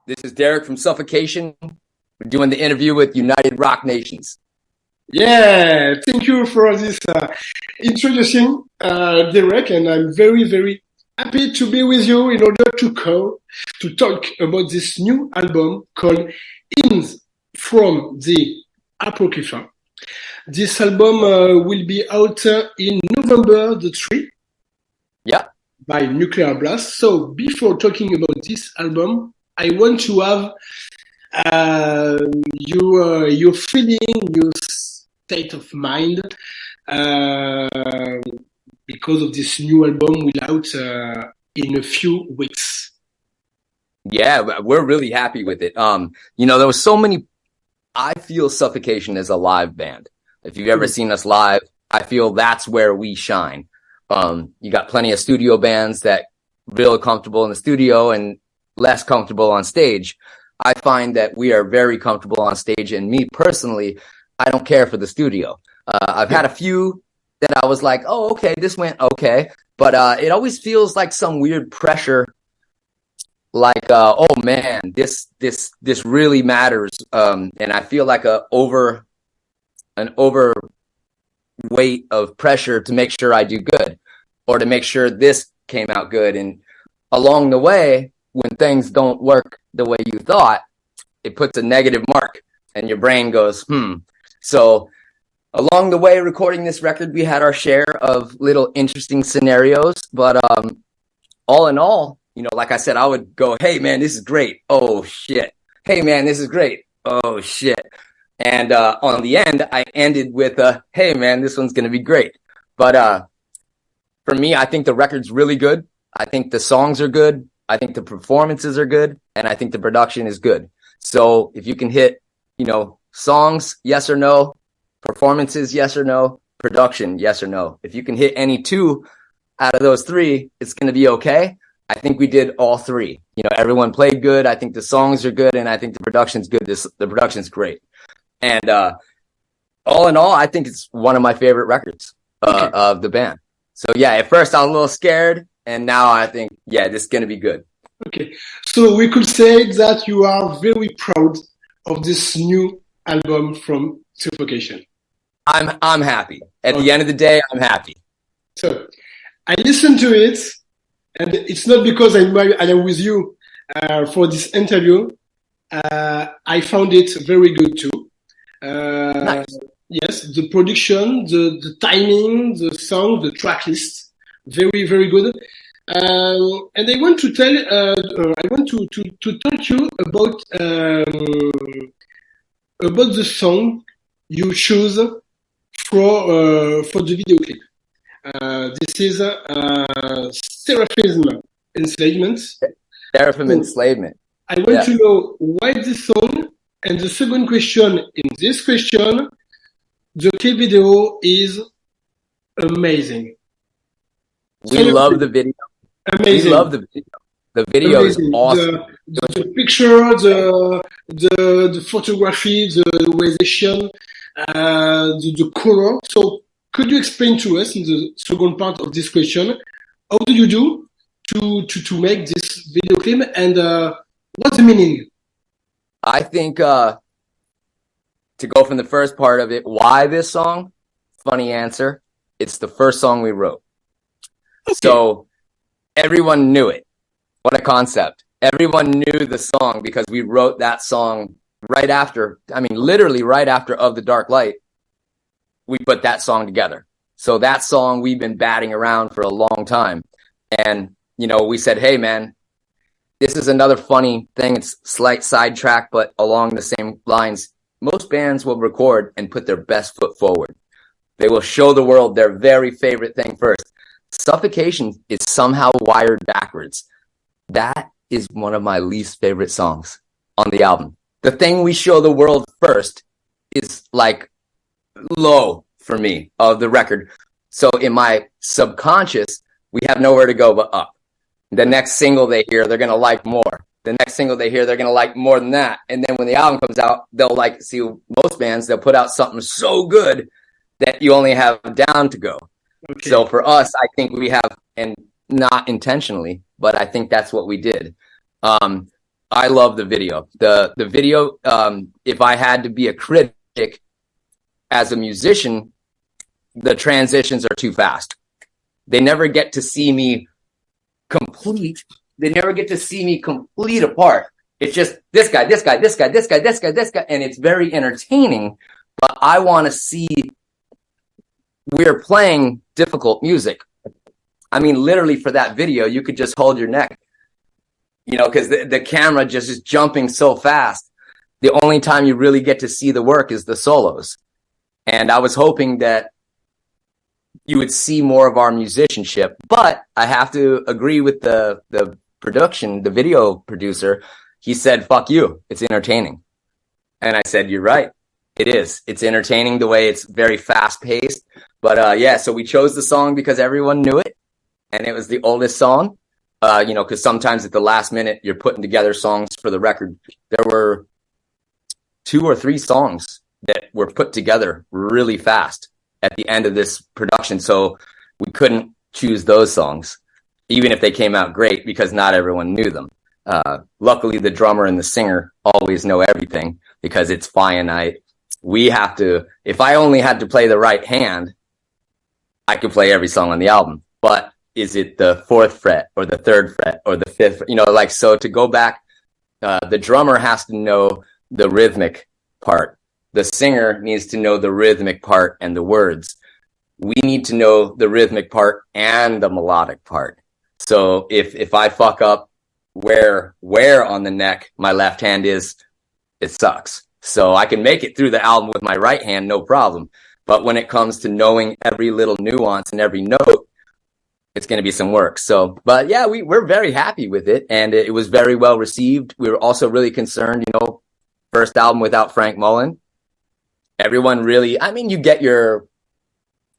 This is Derek from Suffocation. We're doing the interview with United Rock Nations. Yeah, thank you for this introduction, Derek, and I'm very, very happy to be with you in order to talk about this new album called HYMNS from the Apocrypha. This album will be out in November the 3rd. Yeah. By Nuclear Blast. So before talking about this album, I want to have your feeling, your state of mind, because of this new album will out in a few weeks. Yeah, we're really happy with it. There was so many. I feel Suffocation as a live band. If you've ever seen us live, I feel that's where we shine. You got plenty of studio bands that real comfortable in the studio and less comfortable on stage. I find that we are very comfortable on stage, and me personally, I don't care for the studio. I've had a few that I was like, oh, okay, this went okay. But it always feels like some weird pressure, like, oh man, this really matters. And I feel like an overweight of pressure to make sure I do good or to make sure this came out good. And along the way, when things don't work the way you thought, it puts a negative mark and your brain goes, So along the way, recording this record, we had our share of little interesting scenarios. But all in all, like I said, I would go, hey, man, this is great. Oh, shit. Hey, man, this is great. Oh, shit. And on the end, I ended with, hey, man, this one's going to be great. But for me, I think the record's really good. I think the songs are good. I think the performances are good. And I think the production is good. So if you can hit, songs, yes or no, performances, yes or no, production, yes or no. If you can hit any two out of those three, it's going to be okay. I think we did all three. Everyone played good. I think the songs are good. And I think the production's good. The production's great. And all in all, I think it's one of my favorite records of the band. So, yeah, at first I was a little scared. And now I think, yeah, this is going to be good. Okay. So we could say that you are very proud of this new album from Suffocation. I'm happy. At the end of the day, I'm happy. So I listened to it, and it's not because I'm with you for this interview. I found it very good too. Nice. Yes, the production, the timing, the song, the track list, very, very good. And I want to talk to you about the song you choose for the video clip. This is Seraphim Enslavement. Seraphim Enslavement. I want to know why this song. And the second question in this question, the clip video is amazing. We love the video. Amazing. We love the video. The video amazing. Is awesome. The picture, the photography, the realization, the color. So could you explain to us in the second part of this question, how do you do to make this video clip, and what's the meaning? I think to go from the first part of it, why this song? Funny answer. It's the first song we wrote. Okay. So everyone knew it. What a concept. Everyone knew the song because we wrote that song literally right after Of the Dark Light, we put that song together. So that song we've been batting around for a long time. And, we said, hey, man, this is another funny thing. It's slight sidetrack, but along the same lines. Most bands will record and put their best foot forward. They will show the world their very favorite thing first. Suffocation is somehow wired backwards. That is one of my least favorite songs on the album. The thing we show the world first is like low for me of the record. So in my subconscious, we have nowhere to go but up. The next single they hear, they're going to like more. The next single they hear, they're going to like more than that. And then when the album comes out, most bands, they'll put out something so good that you only have down to go. Okay. So for us, I think we have, and not intentionally, but I think that's what we did. I love the video. The video, if I had to be a critic as a musician, the transitions are too fast. They never get to see me complete. They never get to see me complete a part. It's just this guy, this guy, this guy, this guy, this guy, this guy, and it's very entertaining. But I want to see we're playing difficult music. I mean, literally for that video, you could just hold your neck, you know, because the camera just is jumping so fast. The only time you really get to see the work is the solos. And I was hoping that you would see more of our musicianship, but I have to agree with the production, the video producer. He said, fuck you, it's entertaining. And I said, you're right. It is. It's entertaining the way it's very fast paced. But yeah, so we chose the song because everyone knew it. And it was the oldest song, you know, because sometimes at the last minute, you're putting together songs for the record. There were 2 or 3 songs that were put together really fast at the end of this production. So we couldn't choose those songs, even if they came out great, because not everyone knew them. Luckily, the drummer and the singer always know everything because it's finite. We have to, if I only had to play the right hand, I could play every song on the album. But is it the 4th fret or the 3rd fret or the 5th? You know, like, so to go back, the drummer has to know the rhythmic part. The singer needs to know the rhythmic part and the words. We need to know the rhythmic part and the melodic part. So if I fuck up where on the neck my left hand is, it sucks. So I can make it through the album with my right hand, no problem. But when it comes to knowing every little nuance and every note, it's going to be some work. So, but yeah, we're very happy with it. And it was very well received. We were also really concerned, you know, first album without Frank Mullen. Everyone really, I mean, you get your,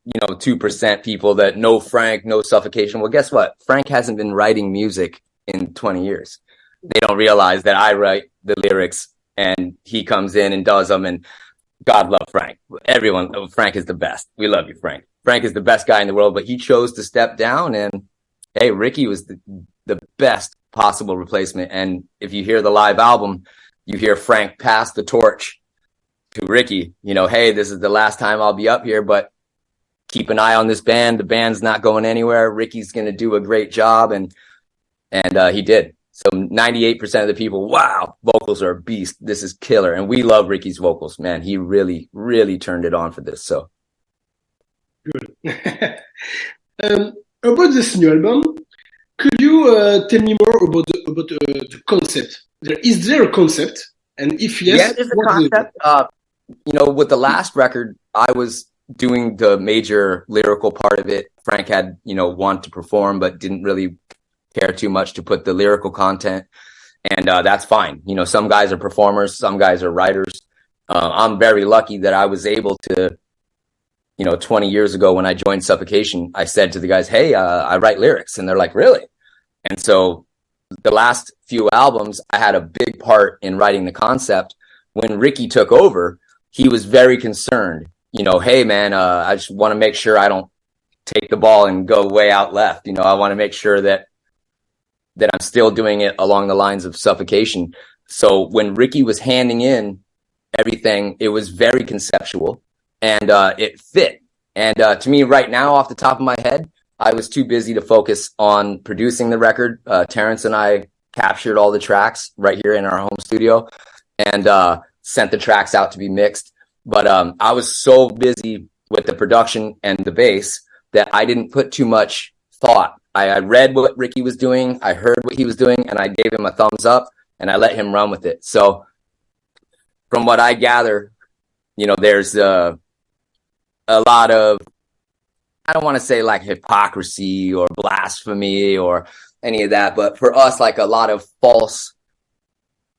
you know, 2% people that know Frank, know Suffocation. Well, guess what? Frank hasn't been writing music in 20 years. They don't realize that I write the lyrics and he comes in and does them. And God love Frank. Everyone, Frank is the best. We love you, Frank. Frank is the best guy in the world, but he chose to step down. And hey, Ricky was the best possible replacement. And if you hear the live album, you hear Frank pass the torch to Ricky, you know, hey, this is the last time I'll be up here, but keep an eye on this band. The band's not going anywhere. Ricky's going to do a great job. And he did. So 98% of the people, wow, vocals are a beast. This is killer. And we love Ricky's vocals, man. He really, really turned it on for this. So good. About this new album, could you tell me more about the concept? Is there a concept? And if yes, yeah, there's a concept. You know, with the last record, I was doing the major lyrical part of it. Frank had, you know, wanted to perform, but didn't really care too much to put the lyrical content. And that's fine. You know, some guys are performers, some guys are writers. I'm very lucky that I was able to, you know, 20 years ago when I joined Suffocation, I said to the guys, hey, I write lyrics. And they're like, really? And so the last few albums, I had a big part in writing the concept. When Ricky took over, he was very concerned. You know, hey, man, I just want to make sure I don't take the ball and go way out left. You know, I want to make sure that I'm still doing it along the lines of Suffocation. So when Ricky was handing in everything, it was very conceptual and it fit. And to me right now, off the top of my head, I was too busy to focus on producing the record. Terrence and I captured all the tracks right here in our home studio and sent the tracks out to be mixed. But I was so busy with the production and the bass that I didn't put too much thought. I read what Ricky was doing, I heard what he was doing, and I gave him a thumbs up, and I let him run with it. So from what I gather, you know, there's a lot of, I don't want to say like hypocrisy or blasphemy or any of that, but for us, like a lot of false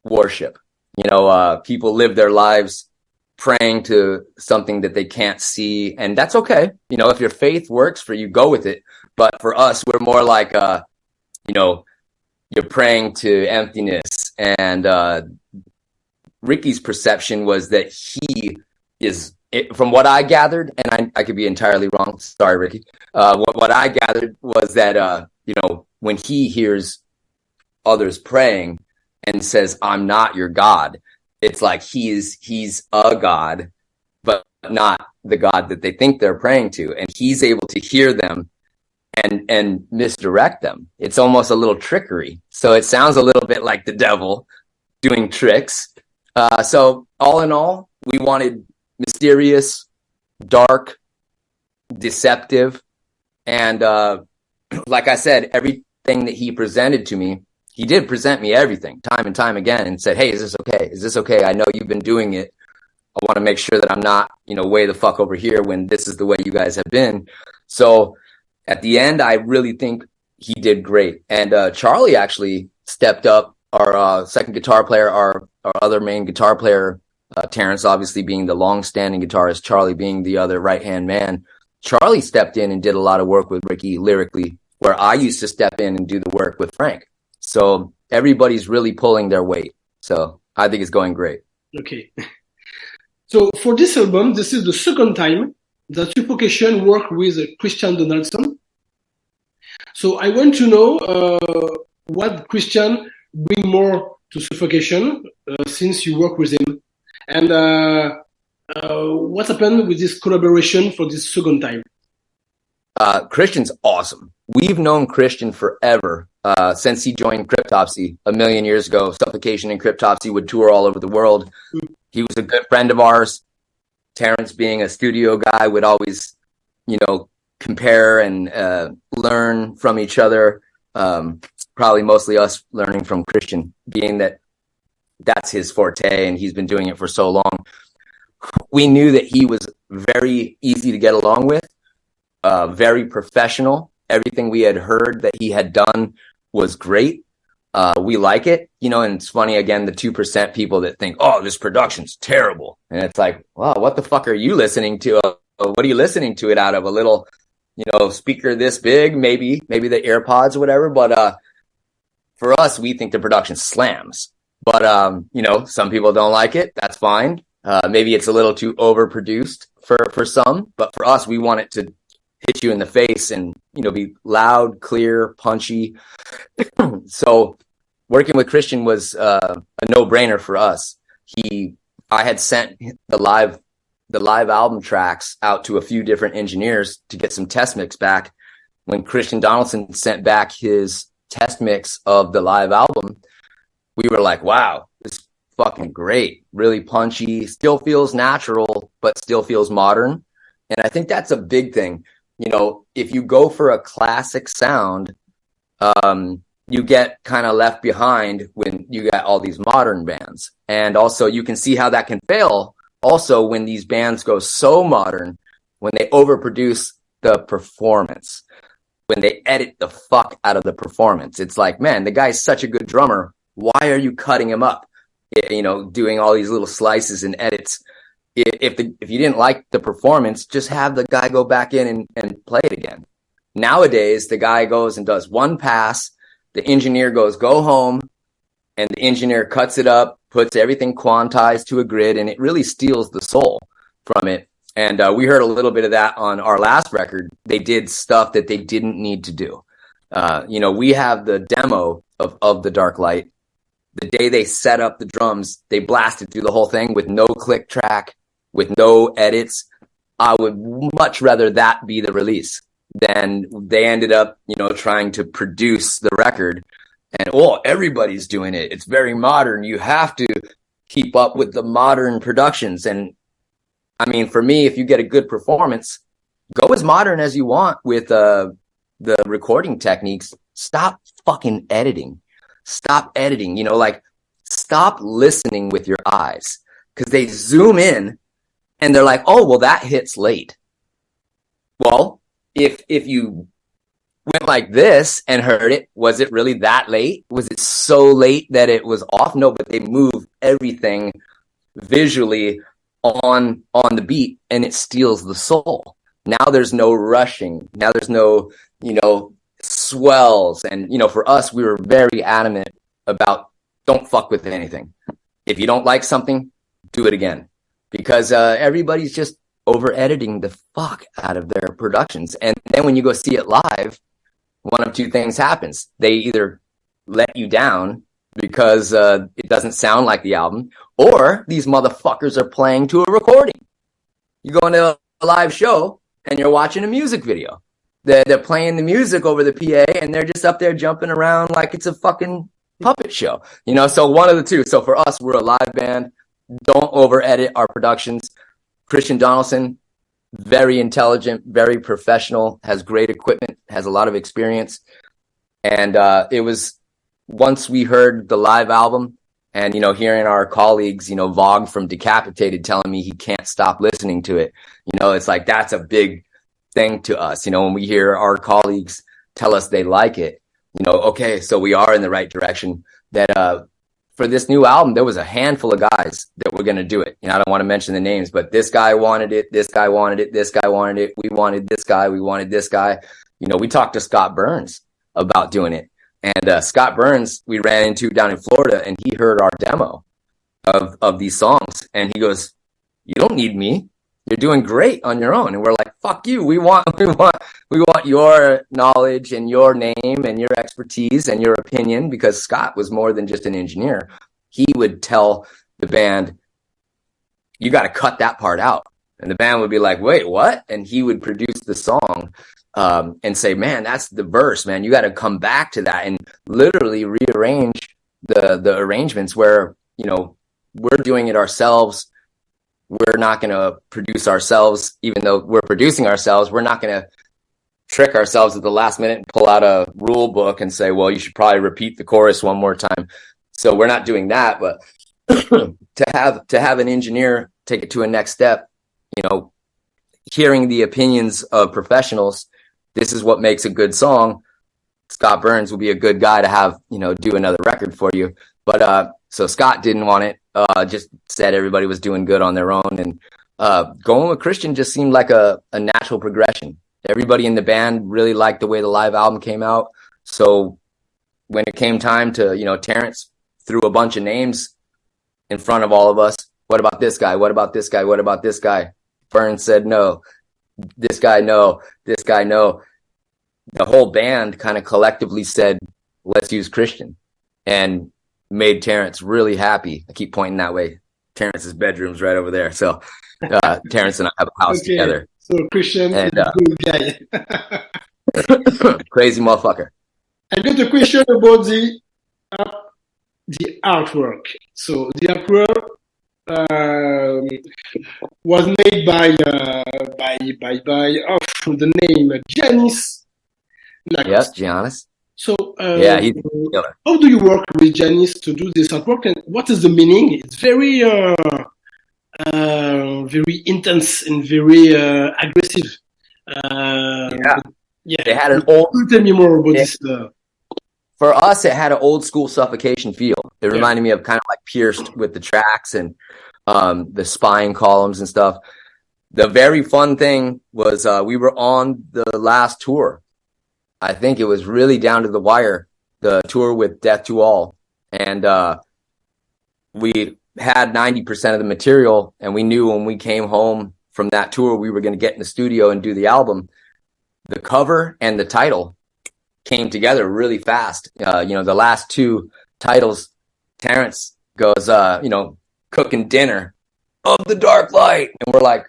worship. You know, people live their lives praying to something that they can't see, and that's okay. You know, if your faith works for you, go with it. But for us, we're more like, you know, you're praying to emptiness. And Ricky's perception was that he is, from what I gathered, and I could be entirely wrong. Sorry, Ricky. What I gathered was that, you know, when he hears others praying and says, I'm not your God. It's like he's a God, but not the God that they think they're praying to. And he's able to hear them and misdirect them. It's almost a little trickery. So it sounds a little bit like the devil doing tricks. So all in all, we wanted mysterious, dark, deceptive. And like I said, everything that he presented to me, he did present me everything time and time again and said, hey, is this okay? Is this okay? I know you've been doing it. I want to make sure that I'm not, way the fuck over here when this is the way you guys have been. So at the end, I really think he did great. And Charlie actually stepped up, our second guitar player, our other main guitar player, Terrence obviously being the long-standing guitarist, Charlie being the other right-hand man. Charlie stepped in and did a lot of work with Ricky lyrically, where I used to step in and do the work with Frank. So everybody's really pulling their weight. So I think it's going great. Okay. So for this album, this is the second time that Suffocation worked with Christian Donaldson. So I want to know what Christian bring more to Suffocation since you work with him, and what happened with this collaboration for this second time? Christian's awesome. We've known Christian forever, since he joined Cryptopsy a million years ago. Suffocation and Cryptopsy would tour all over the world. He was a good friend of ours. Terrence, being a studio guy, would always, compare and learn from each other. Probably mostly us learning from Christian, being that that's his forte and he's been doing it for so long. We knew that he was very easy to get along with, very professional. Everything we had heard that he had done was great. We like it, and it's funny, again, the 2% people that think, oh, this production's terrible. And it's like, wow, what the fuck are you listening to? What are you listening to it out of? A little, speaker this big, maybe the AirPods or whatever. But for us, we think the production slams. But, some people don't like it. That's fine. Maybe it's a little too overproduced for some. But for us, we want it to hit you in the face and, be loud, clear, punchy. So working with Christian was a no-brainer for us. I had sent the live album tracks out to a few different engineers to get some test mix back. When Christian Donaldson sent back his test mix of the live album, we were like, wow, this is fucking great. Really punchy, still feels natural, but still feels modern. And I think that's a big thing. If you go for a classic sound, you get kind of left behind when you got all these modern bands. And also you can see how that can fail also when these bands go so modern, when they overproduce the performance, when they edit the fuck out of the performance. It's like, man, the guy's such a good drummer. Why are you cutting him up? Doing all these little slices and edits. If you didn't like the performance, just have the guy go back in and play it again. Nowadays, the guy goes and does one pass. The engineer goes, go home, and the engineer cuts it up, puts everything quantized to a grid, and it really steals the soul from it. And we heard a little bit of that on our last record. They did stuff that they didn't need to do. We have the demo of The Dark Light. The day they set up the drums, they blasted through the whole thing with no click track, with no edits. I would much rather that be the release than they ended up, trying to produce the record. And, everybody's doing it. It's very modern. You have to keep up with the modern productions. And I mean, for me, if you get a good performance, go as modern as you want with the recording techniques. Stop fucking editing. Stop editing. Stop listening with your eyes, because they zoom in and they're like, oh, well, that hits late. Well, if you went like this and heard it, was it really that late? Was it so late that it was off? No, but they move everything visually on the beat, and it steals the soul. Now there's no rushing. Now there's no, swells. And, for us, we were very adamant about don't fuck with anything. If you don't like something, do it again. Because everybody's just over editing the fuck out of their productions. And then when you go see it live, one of two things happens. They either let you down because it doesn't sound like the album, or these motherfuckers are playing to a recording. You go into a live show and you're watching a music video. They're playing the music over the PA and they're just up there jumping around like it's a fucking puppet show. You know, so one of the two. So for us, we're a live band. Don't over edit our productions. Christian Donaldson, very intelligent, very professional, has great equipment, has a lot of experience. And it was once we heard the live album and, you know, hearing our colleagues, you know, Vogue from Decapitated telling me he can't stop listening to it. You know, it's like that's a big thing to us. You know, when we hear our colleagues tell us they like it, you know, okay, so we are in the right direction. That for this new album, there was a handful of guys that were going to do it. You know, I don't want to mention the names, but this guy wanted it, this guy wanted it, this guy wanted it, we wanted this guy, we wanted this guy. You know, we talked to Scott Burns about doing it. And Scott Burns, we ran into down in Florida, and he heard our demo of these songs, and he goes, "You don't need me. You're doing great on your own." And we're like, "Fuck you. We want your knowledge and your name and your expertise and your opinion," because Scott was more than just an engineer. He would tell the band, "You got to cut that part out," and the band would be like, "Wait, what?" And he would produce the song. And say, "Man, that's the verse, man. You got to come back to that," and literally rearrange the arrangements where, you know, we're doing it ourselves. We're not going to produce ourselves, even though we're producing ourselves. We're not going to trick ourselves at the last minute and pull out a rule book and say, "Well, you should probably repeat the chorus one more time." So we're not doing that, but to have an engineer take it to a next step, you know, hearing the opinions of professionals. This is what makes a good song. Scott Burns will be a good guy to have, you know, do another record for you. But so Scott didn't want it. Just said everybody was doing good on their own. And going with Christian just seemed like a natural progression. Everybody in the band really liked the way the live album came out. So when it came time to, you know, Terrence threw a bunch of names in front of all of us. What about this guy? What about this guy? What about this guy? Burns said no. This guy, no. This guy, no. The whole band kind of collectively said, "Let's use Christian," and made Terrence really happy. I keep pointing that way. Terrence's bedroom's right over there. So Terrence and I have a house together. So Christian is a good guy. Crazy motherfucker. I got a question about the artwork. So the artwork was made by the name Janice. Yes, Giannis. So yeah, he's killer. How do you work with Janice to do this artwork, and what is the meaning? It's very very intense and very aggressive. Yeah. They had an old. Tell me more about this. For us, it had an old school Suffocation feel. It reminded me of kind of like Pierced with the tracks and the spine columns and stuff. The very fun thing was we were on the last tour. I think it was really down to the wire, the tour with Death to All. And we had 90% of the material, and we knew when we came home from that tour, we were going to get in the studio and do the album. The cover and the title came together really fast. You know, the last two titles, Terrence goes, you know, cooking dinner of the dark light. And we're like,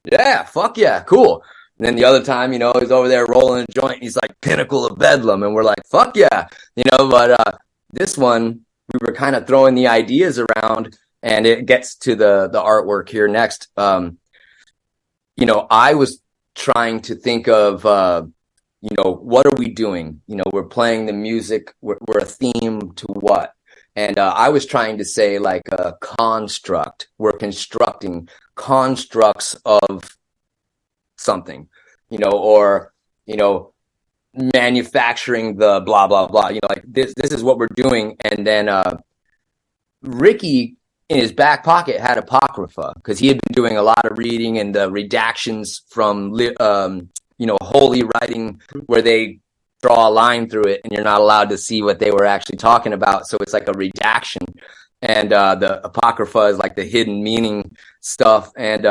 yeah, fuck yeah, cool. And then the other time, you know, he's over there rolling a joint. He's like, Pinnacle of Bedlam. And we're like, fuck yeah, you know, but this one, we were kind of throwing the ideas around, and it gets to the artwork here next. You know, I was trying to think of, you know, what are we doing? You know, we're playing the music. We're a theme to what? And I was trying to say like a construct. We're constructing constructs of something, you know, or, you know, manufacturing the blah, blah, blah. You know, like this is what we're doing. And then Ricky in his back pocket had Apocrypha because he had been doing a lot of reading and the redactions from, you know, holy writing where they draw a line through it and you're not allowed to see what they were actually talking about. So it's like a redaction. And the Apocrypha is like the hidden meaning stuff. And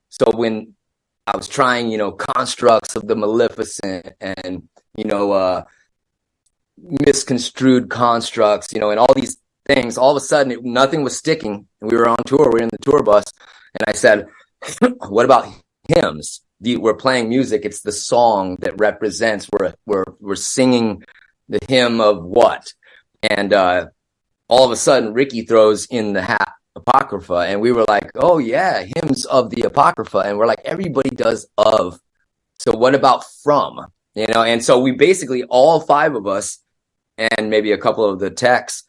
so when I was trying, you know, constructs of the Maleficent and, you know, misconstrued constructs, and all these things. All of a sudden, nothing was sticking. And we were on tour. We were in the tour bus. And I said, what about hymns? We're playing music. It's the song that represents, we're singing the hymn of what? And all of a sudden, Ricky throws in the hat Apocrypha. And we were like, oh, yeah, hymns of the Apocrypha. And we're like, everybody does of. So what about from? And so we basically, all five of us, and maybe a couple of the techs,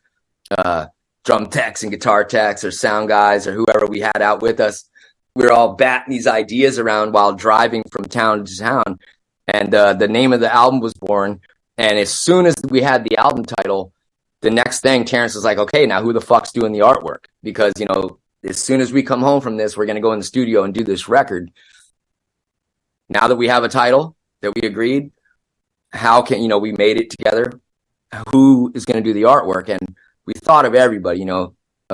drum techs and guitar techs or sound guys or whoever we had out with us, we were all batting these ideas around while driving from town to town. And the name of the album was born. And as soon as we had the album title, the next thing, Terrence was like, okay, now who the fuck's doing the artwork? Because, as soon as we come home from this, we're going to go in the studio and do this record. Now that we have a title that we agreed, how can, we made it together. Who is going to do the artwork? And we thought of everybody,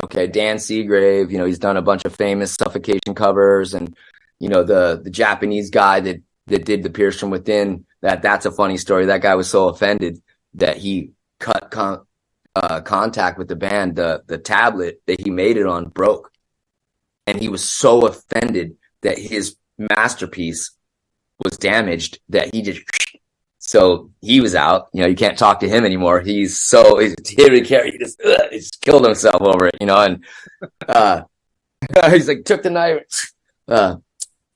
okay, Dan Seagrave, he's done a bunch of famous Suffocation covers, and, the Japanese guy that did the Pierce from Within, that's a funny story. That guy was so offended that he cut contact with the band. The tablet that he made it on broke. And he was so offended that his masterpiece was damaged that he just, so he was out. You can't talk to him anymore. He's just killed himself over it, and he's like, took the knife.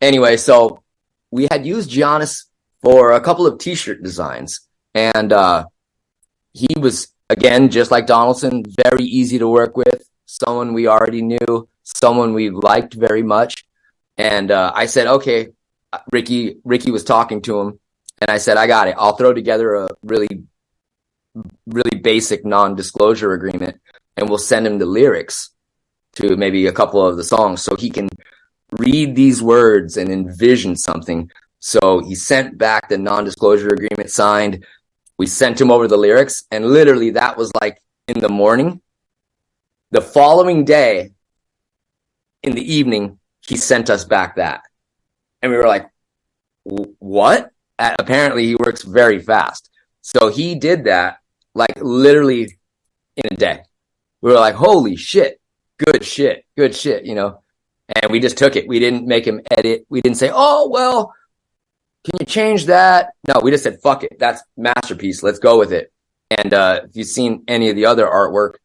Anyway, so we had used Giannis for a couple of t-shirt designs, and he was, again, just like Donaldson, very easy to work with, someone we already knew, someone we liked very much. And I said, okay, Ricky was talking to him, and I said, I got it. I'll throw together a really, really basic non-disclosure agreement, and we'll send him the lyrics to maybe a couple of the songs so he can read these words and envision something. So he sent back the non-disclosure agreement signed. We sent him over the lyrics, and literally that was like in the morning. The following day, in the evening, he sent us back that. And we were like, what? Apparently he works very fast. So he did that like literally in a day. We were like, holy shit, good shit, and we just took it. We didn't make him edit. We didn't say, oh, well, can you change that? No, we just said, fuck it. That's masterpiece. Let's go with it. And if you've seen any of the other artwork,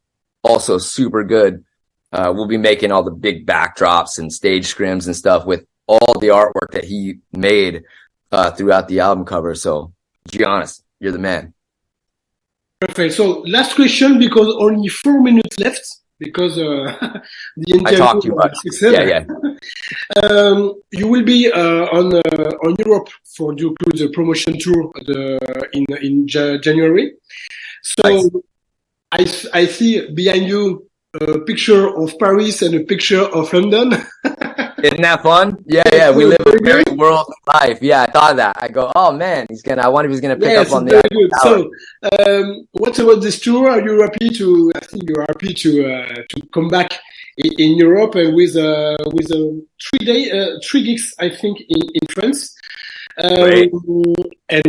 also super good. We'll be making all the big backdrops and stage scrims and stuff with all the artwork that he made throughout the album cover. So, Giannis, you're the man. Perfect. So, last question, because only 4 minutes left, because the interview. I talked too much. Yeah. You will be on Europe for the promotion tour in January. So, nice. I see behind you a picture of Paris and a picture of London. Isn't that fun? Yeah. We live a very world life. Yeah, I thought of that. I go, oh man, I wonder if he's gonna pick up on the. Good. So, what about this tour? Are you happy to? I think you're happy to come back in Europe with 3 gigs, I think, in France. And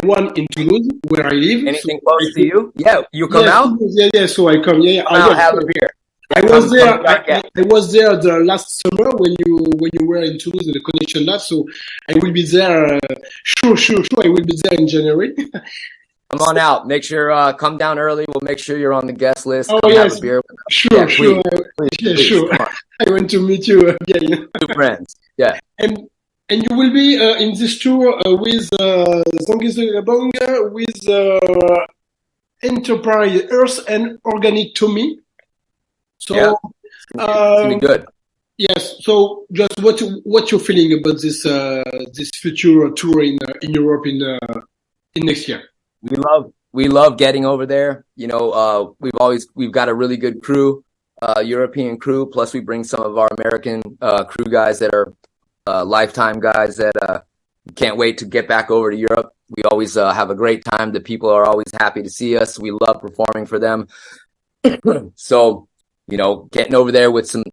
one in Toulouse, where I live. Anything close to you? Yeah, you come out? Yeah. So I come. Yeah, I'll have a beer. I was there. I was there the last summer when you were in Toulouse at the Connection Lab. So I will be there. Sure. I will be there in January. Come on out. Make sure come down early. We'll make sure you're on the guest list. Oh, come yes. have a beer. Sure. Please, Sure. I want to meet you again. Two friends. Yeah. And you will be in this tour with Zangizabonga, with Enterprise Earth and Organic Tommy. So, yeah. It's gonna be good. Yes. So, just what you're feeling about this future tour in Europe in next year? We love getting over there. We've got a really good crew, European crew. Plus, we bring some of our American crew guys that are lifetime guys that can't wait to get back over to Europe. We always have a great time. The people are always happy to see us. We love performing for them. So, getting over there with some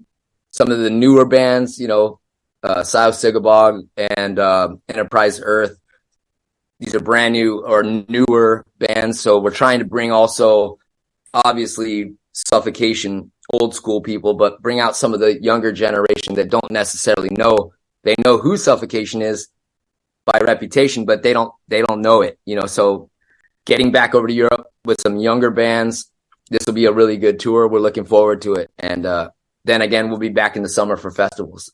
of the newer bands, South Sigabog and Enterprise Earth. these are brand new or newer bands. So we're trying to bring also, obviously, Suffocation, old school people, but bring out some of the younger generation that don't necessarily know. They know who Suffocation is by reputation, but they don't know it, you know. So getting back over to Europe with some younger bands, this will be a really good tour. We're looking forward to it. And then again, we'll be back in the summer for festivals.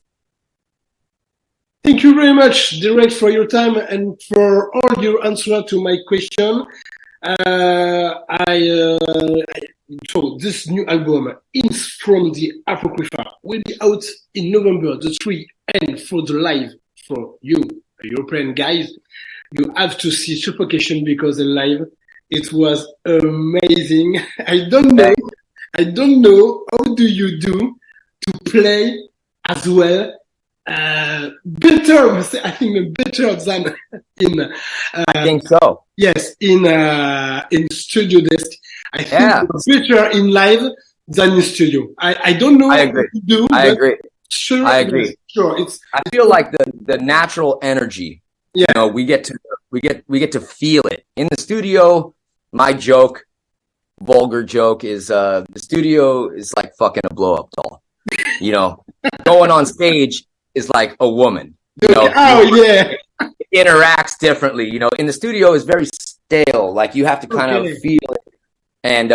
Thank you very much, Derek, for your time and for all your answer to my question. So this new album, HYMNS from the Apocrypha, will be out in November the 3rd, and for the live, for you, European guys, you have to see Suffocation because the live, it was amazing. I don't know how do you do to play as well better, I think better than in I think so. Yes, in studio desk. I think it's better in live than in studio. I don't know I agree. what to do. I agree. Sure, I agree. Sure, I feel like the natural energy. Yeah. You know, we get to feel it in the studio. My joke, vulgar joke, is the studio is like fucking a blow up doll. You know, going on stage is like a woman. You know, it interacts differently. You know, in the studio is very stale. Like you have to kind of feel it. And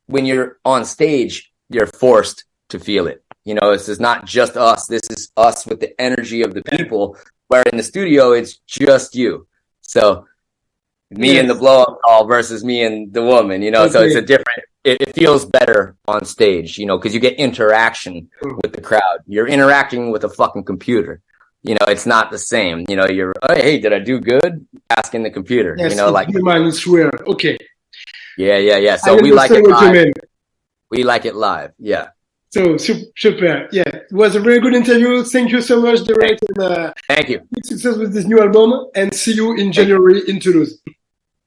when you're on stage, you're forced to feel it. You know, this is not just us. This is us with the energy of the people. Where in the studio, it's just you. So me and the blow up doll versus me and the woman. You know, so it's a different. It feels better on stage. You know, because you get interaction with the crowd. You're interacting with a fucking computer. You know, it's not the same. You know, you're, oh, hey, did I do good? Asking the computer. Yes, you know, like it's weird. Okay. Yeah. So we like it live. We like it live. Yeah. So super. Yeah, it was a very good interview. Thank you so much, Derek. And, thank you. Good success with this new album, and see you in January in Toulouse.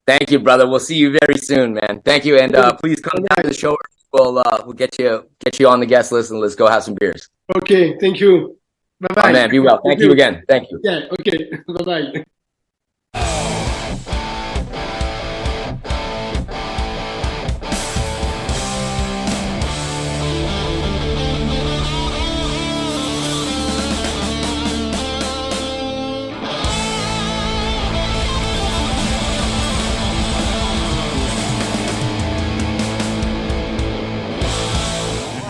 Thank you, brother. We'll see you very soon, man. Thank you, and please come down to the show. We'll get you on the guest list, and let's go have some beers. Okay. Thank you. Bye bye. Oh, man, be well. Thank you again. Thank you. Yeah. Okay. Bye bye.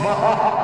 Ha ha ha!